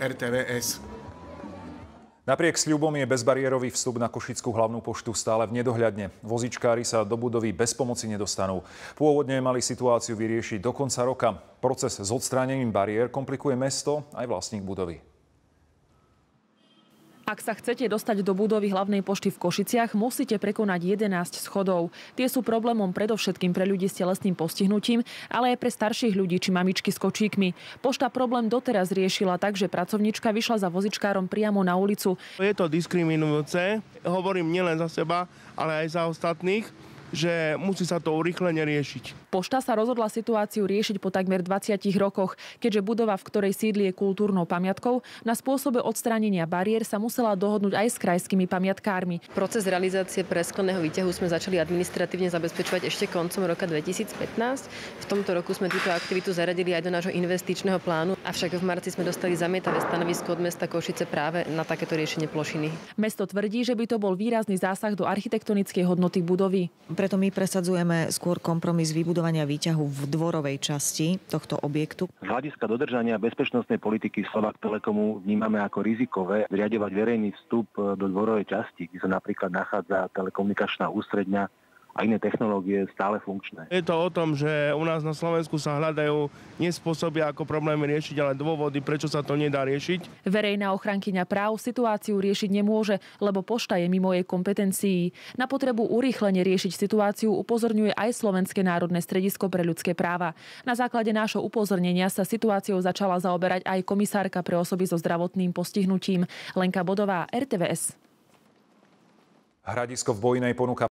RTVS. Napriek sľubom je bezbariérový vstup na Košickú hlavnú poštu stále v nedohľadne. Vozičkári sa do budovy bez pomoci nedostanú. Pôvodne mali situáciu vyriešiť do konca roka. Proces s odstránením bariér komplikuje mesto aj vlastník budovy. Ak sa chcete dostať do budovy hlavnej pošty v Košiciach, musíte prekonať 11 schodov. Tie sú problémom predovšetkým pre ľudí s telesným postihnutím, ale aj pre starších ľudí či mamičky s kočíkmi. Pošta problém doteraz riešila tak, že pracovníčka vyšla za vozičkárom priamo na ulicu. Je to diskriminujúce, hovorím nielen za seba, ale aj za ostatných, že musí sa to urýchlene riešiť. Pošta sa rozhodla situáciu riešiť po takmer 20 rokoch, keďže budova, v ktorej sídli je kultúrnou pamiatkou, na spôsobe odstránenia bariér sa musela dohodnúť aj s krajskými pamiatkármi. Proces realizácie preskleného výťahu sme začali administratívne zabezpečovať ešte koncom roka 2015. V tomto roku sme túto aktivitu zaradili aj do nášho investičného plánu, avšak v marci sme dostali zamietavé stanovisko od mesta Košice práve na takéto riešenie plošiny. Mesto tvrdí, že by to bol výrazný zásah do architektonickej hodnoty budovy. Preto my presadzujeme skôr kompromis vybudovania výťahu v dvorovej časti tohto objektu. Z hľadiska dodržania bezpečnostnej politiky Slovak Telekomu vnímame ako rizikové zriaďovať verejný vstup do dvorovej časti, kde sa napríklad nachádza telekomunikačná ústredňa a iné technológie stále funkčné. Je to o tom, že u nás na Slovensku sa hľadajú nie spôsoby, ako problémy riešiť, ale dôvody, prečo sa to nedá riešiť. Verejná ochrankyňa práv situáciu riešiť nemôže, lebo pošta je mimo jej kompetencií. Na potrebu urýchlene riešiť situáciu upozorňuje aj Slovenské národné stredisko pre ľudské práva. Na základe nášho upozornenia sa situáciou začala zaoberať aj komisárka pre osoby so zdravotným postihnutím. Lenka Bodová, RTVS. Hradisko v Bojnej ponúka